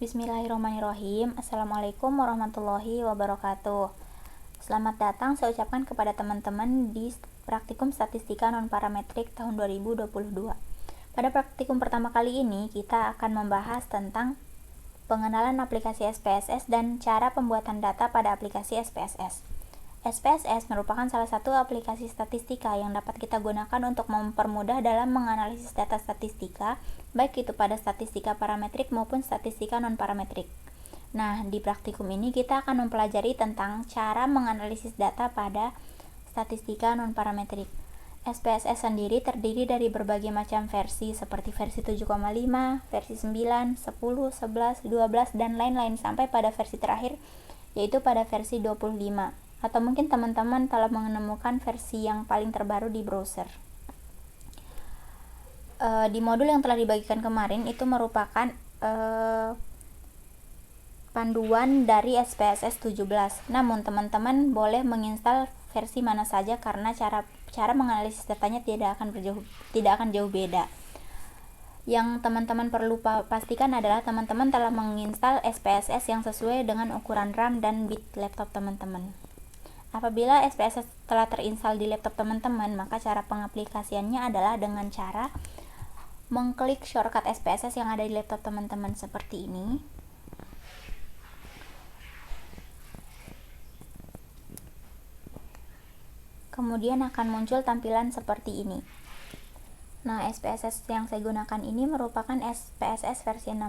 Bismillahirrahmanirrahim. Assalamualaikum warahmatullahi wabarakatuh. Selamat datang saya ucapkan kepada teman-teman di praktikum statistika non-parametrik tahun 2022. Pada praktikum pertama kali ini kita akan membahas tentang pengenalan aplikasi SPSS dan cara pembuatan data pada aplikasi SPSS. SPSS merupakan salah satu aplikasi statistika yang dapat kita gunakan untuk mempermudah dalam menganalisis data statistika, baik itu pada statistika parametrik maupun statistika non-parametrik. Nah, di praktikum ini kita akan mempelajari tentang cara menganalisis data pada statistika non-parametrik. SPSS sendiri terdiri dari berbagai macam versi seperti versi 7,5, versi 9, 10, 11, 12, dan lain-lain sampai pada versi terakhir yaitu pada versi 25. Atau mungkin teman-teman telah menemukan versi yang paling terbaru di browser. Di modul yang telah dibagikan kemarin itu merupakan panduan dari SPSS 17. Namun teman-teman boleh menginstal versi mana saja karena cara menganalisis datanya tidak akan jauh beda. Yang teman-teman perlu pastikan adalah teman-teman telah menginstal SPSS yang sesuai dengan ukuran RAM dan bit laptop teman-teman. Apabila SPSS telah terinstall di laptop teman-teman, maka cara pengaplikasiannya adalah dengan cara mengklik shortcut SPSS yang ada di laptop teman-teman seperti ini. Kemudian akan muncul tampilan seperti ini. Nah, SPSS yang saya gunakan ini merupakan SPSS versi 16.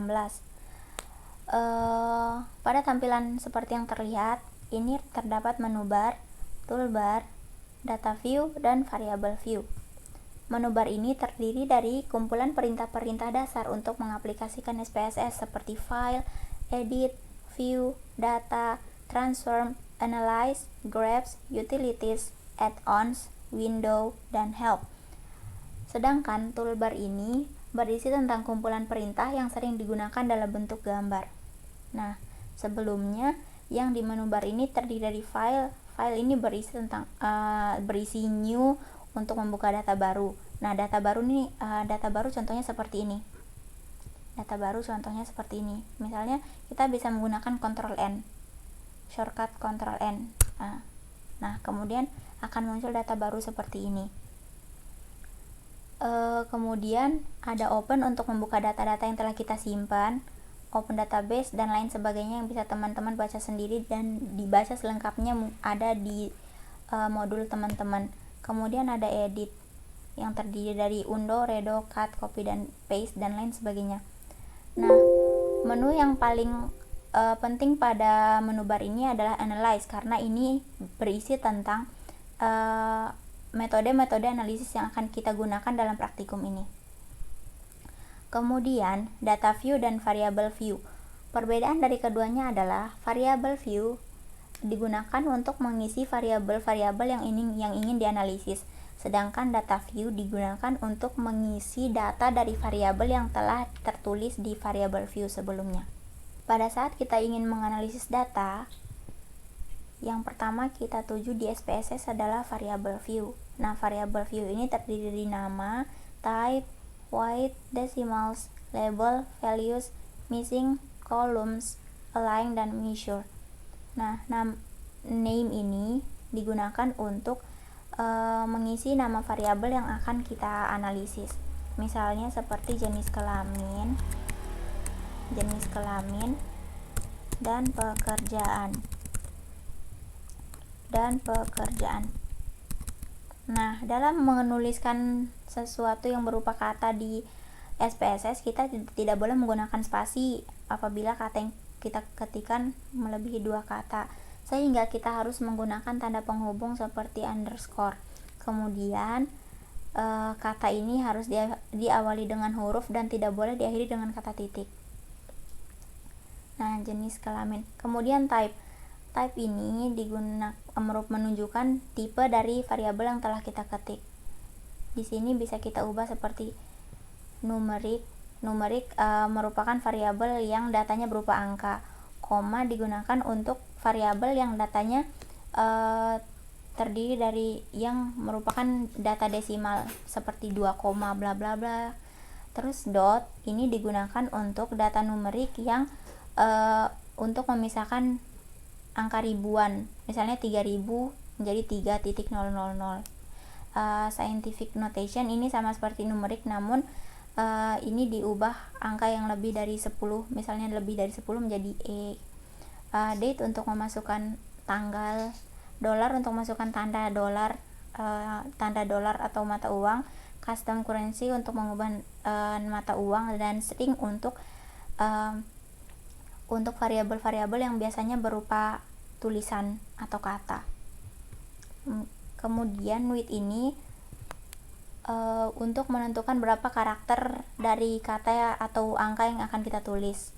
Pada tampilan seperti yang terlihat, ini terdapat menu bar, toolbar, data view, dan variable view. Menu bar ini terdiri dari kumpulan perintah-perintah dasar untuk mengaplikasikan SPSS seperti file, edit, view, data, transform, analyze, grabs, utilities, add-ons, window, dan help. Sedangkan toolbar ini berisi tentang kumpulan perintah yang sering digunakan dalam bentuk gambar. Nah, sebelumnya yang di menu bar ini terdiri dari file ini berisi new untuk membuka data baru. Nah, data baru contohnya seperti ini. Misalnya kita bisa menggunakan Ctrl N, shortcut Ctrl N. Nah, kemudian akan muncul data baru seperti ini. Kemudian ada open untuk membuka data-data yang telah kita simpan, open database, dan lain sebagainya yang bisa teman-teman baca sendiri dan dibaca selengkapnya ada di modul teman-teman. Kemudian ada edit yang terdiri dari undo, redo, cut, copy, dan paste, dan lain sebagainya. Nah, menu yang paling penting pada menu bar ini adalah analyze, karena ini berisi tentang metode-metode analisis yang akan kita gunakan dalam praktikum ini. Kemudian, data view dan variable view. Perbedaan dari keduanya adalah variable view digunakan untuk mengisi variabel-variabel yang ingin dianalisis, sedangkan data view digunakan untuk mengisi data dari variabel yang telah tertulis di variable view sebelumnya. Pada saat kita ingin menganalisis data, yang pertama kita tuju di SPSS adalah variable view. Nah, variable view ini terdiri dari nama, type, weight, decimals, label, values, missing, columns, align, dan measure. Nah, name ini digunakan untuk mengisi nama variabel yang akan kita analisis. Misalnya seperti jenis kelamin, dan pekerjaan. Nah, dalam menuliskan sesuatu yang berupa kata di SPSS, kita tidak boleh menggunakan spasi apabila kata yang kita ketikkan melebihi 2 kata, sehingga kita harus menggunakan tanda penghubung seperti underscore. Kemudian kata ini harus diawali dengan huruf dan tidak boleh diakhiri dengan kata titik. Nah, jenis kelamin. Kemudian type ini menunjukkan tipe dari variabel yang telah kita ketik. Di sini bisa kita ubah seperti numerik merupakan variabel yang datanya berupa angka. Koma digunakan untuk variabel yang datanya terdiri dari yang merupakan data desimal seperti 2, bla bla bla. Terus dot ini digunakan untuk data numerik yang untuk memisahkan angka ribuan, misalnya 3000 menjadi 3.000. Scientific notation ini sama seperti numerik, namun ini diubah angka yang lebih dari 10, misalnya lebih dari 10 menjadi E. Date untuk memasukkan tanggal, dolar untuk memasukkan tanda dolar atau mata uang, custom currency untuk mengubah mata uang, dan string untuk variabel-variabel yang biasanya berupa tulisan atau kata. Kemudian with ini untuk menentukan berapa karakter dari kata atau angka yang akan kita tulis.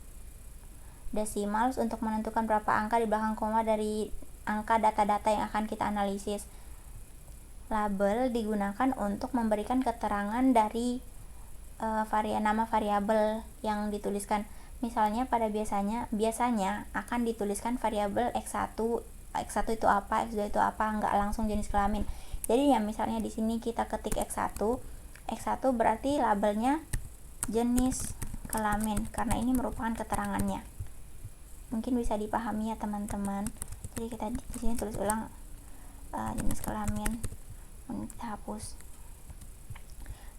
Decimals untuk menentukan berapa angka di belakang koma dari angka data-data yang akan kita analisis. Label digunakan untuk memberikan keterangan dari nama variabel yang dituliskan. Misalnya biasanya akan dituliskan variabel X1 itu apa, X2 itu apa, nggak langsung jenis kelamin. Jadi ya misalnya di sini kita ketik X1 berarti labelnya jenis kelamin karena ini merupakan keterangannya. Mungkin bisa dipahami ya teman-teman. Jadi kita di sini tulis ulang jenis kelamin, kita hapus.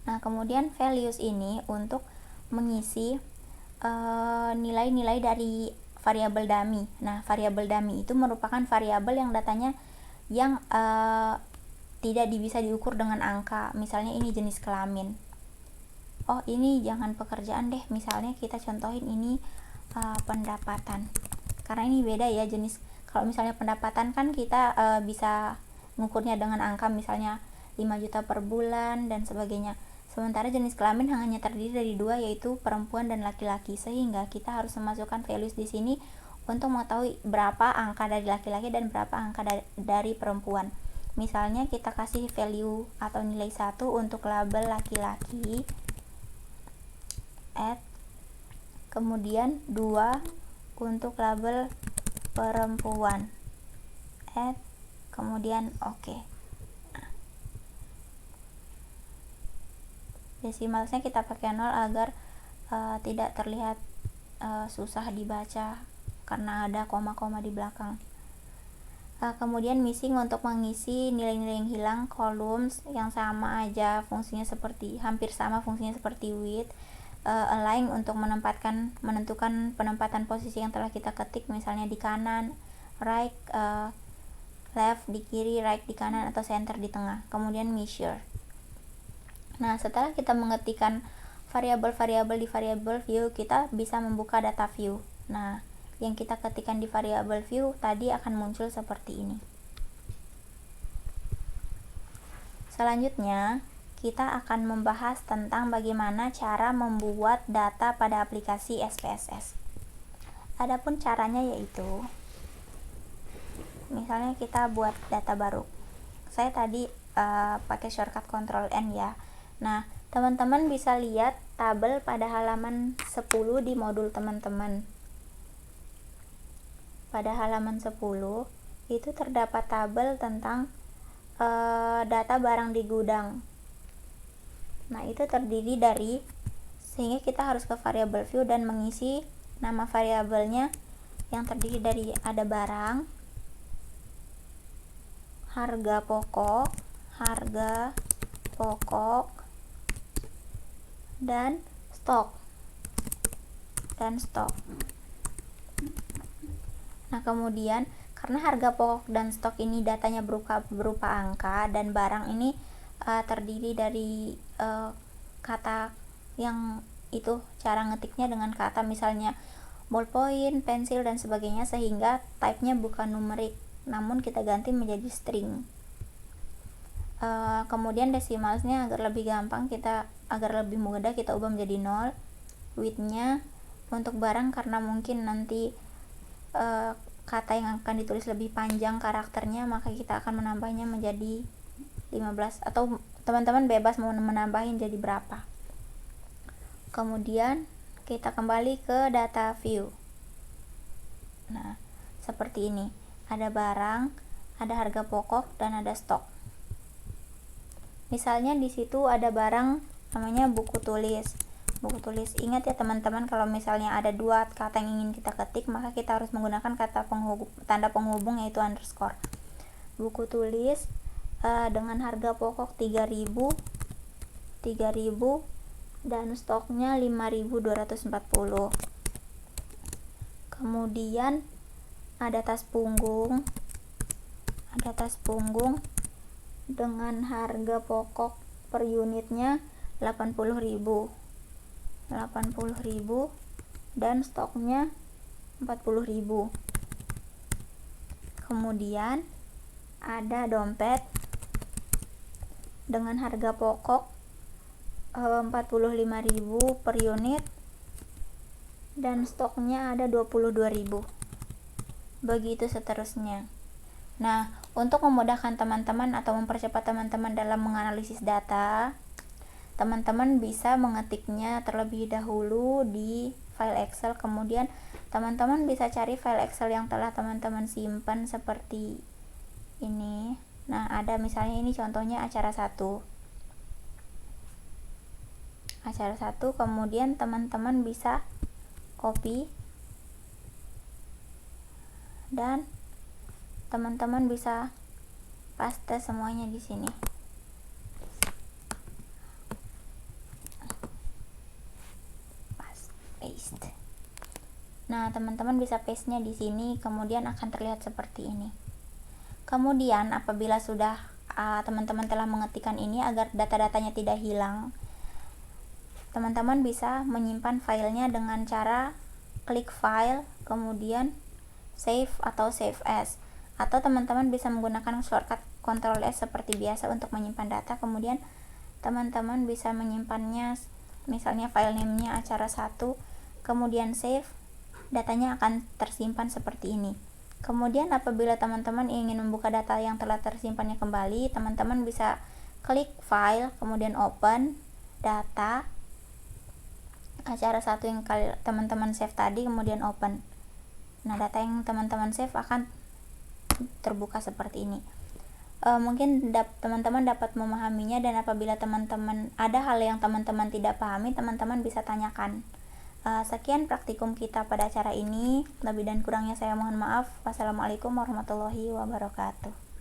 Nah, kemudian values ini untuk mengisi nilai-nilai dari variabel dummy. Nah, variabel dummy itu merupakan variabel yang datanya yang tidak bisa diukur dengan angka. Misalnya ini jenis kelamin. Oh, ini jangan pekerjaan deh. Misalnya kita contohin ini pendapatan. Karena ini beda ya jenis. Kalau misalnya pendapatan kan kita bisa mengukurnya dengan angka, misalnya 5 juta per bulan dan sebagainya. Sementara jenis kelamin hanya terdiri dari dua, yaitu perempuan dan laki-laki, sehingga kita harus memasukkan values di sini untuk mengetahui berapa angka dari laki-laki dan berapa angka dari perempuan. Misalnya kita kasih value atau nilai 1 untuk label laki-laki, add, kemudian 2 untuk label perempuan, add, kemudian oke. Desimalnya kita pakai 0 agar tidak terlihat susah dibaca karena ada koma-koma di belakang. Kemudian missing untuk mengisi nilai-nilai yang hilang, columns yang sama aja fungsinya hampir sama fungsinya seperti with, align untuk menentukan penempatan posisi yang telah kita ketik, misalnya di kanan, right, left di kiri, right di kanan, atau center di tengah. Kemudian measure. Nah, setelah kita mengetikkan variabel-variabel di variabel view, kita bisa membuka data view. Nah, yang kita ketikkan di variabel view tadi akan muncul seperti ini. Selanjutnya, kita akan membahas tentang bagaimana cara membuat data pada aplikasi SPSS. Adapun caranya yaitu, misalnya kita buat data baru. Saya tadi pakai shortcut Ctrl N ya. Nah, teman-teman bisa lihat tabel pada halaman 10 di modul teman-teman. Pada halaman 10 itu terdapat tabel tentang data barang di gudang. Nah, itu terdiri dari, sehingga kita harus ke variabel view dan mengisi nama variabelnya yang terdiri dari ada barang, harga pokok, dan stok. Nah, kemudian karena harga pokok dan stok ini datanya berupa angka, dan barang ini terdiri dari kata yang itu cara ngetiknya dengan kata, misalnya ballpoint, pensil, dan sebagainya, sehingga type-nya bukan numerik namun kita ganti menjadi string. Kemudian desimalnya agar lebih mudah kita ubah menjadi 0. Width-nya untuk barang karena mungkin nanti kata yang akan ditulis lebih panjang karakternya, maka kita akan menambahnya menjadi 15, atau teman-teman bebas mau menambahin jadi berapa. Kemudian kita kembali ke data view. Nah, seperti ini. Ada barang, ada harga pokok, dan ada stok. Misalnya di situ ada barang namanya buku tulis. buku tulis. Ingat ya teman-teman, kalau misalnya ada dua kata yang ingin kita ketik, maka kita harus menggunakan tanda penghubung yaitu underscore. Buku tulis dengan harga pokok 3.000 dan stoknya 5.240. Kemudian ada tas punggung dengan harga pokok per unitnya 80.000 dan stoknya 40.000. Kemudian ada dompet dengan harga pokok 45.000 per unit dan stoknya ada 22.000. Begitu seterusnya. Nah, untuk memudahkan teman-teman atau mempercepat teman-teman dalam menganalisis data, teman-teman bisa mengetiknya terlebih dahulu di file Excel, kemudian teman-teman bisa cari file Excel yang telah teman-teman simpan seperti ini. Nah, ada misalnya ini contohnya acara 1, kemudian teman-teman bisa copy dan teman-teman bisa paste semuanya di sini. Paste. Nah, teman-teman bisa paste-nya di sini, kemudian akan terlihat seperti ini. Kemudian apabila sudah teman-teman telah mengetikkan ini, agar data-datanya tidak hilang, teman-teman bisa menyimpan filenya dengan cara klik file, kemudian save atau save as, atau teman-teman bisa menggunakan shortcut Ctrl S seperti biasa untuk menyimpan data. Kemudian teman-teman bisa menyimpannya, misalnya file name-nya acara 1, kemudian save, datanya akan tersimpan seperti ini. Kemudian apabila teman-teman ingin membuka data yang telah tersimpannya kembali, teman-teman bisa klik file, kemudian open, data, acara 1 yang teman-teman save tadi, kemudian open. Nah, data yang teman-teman save akan terbuka seperti ini. Mungkin teman-teman dapat memahaminya, dan apabila teman-teman ada hal yang teman-teman tidak pahami, teman-teman bisa tanyakan. Sekian praktikum kita pada acara ini. Lebih dan kurangnya saya mohon maaf. Wassalamualaikum warahmatullahi wabarakatuh.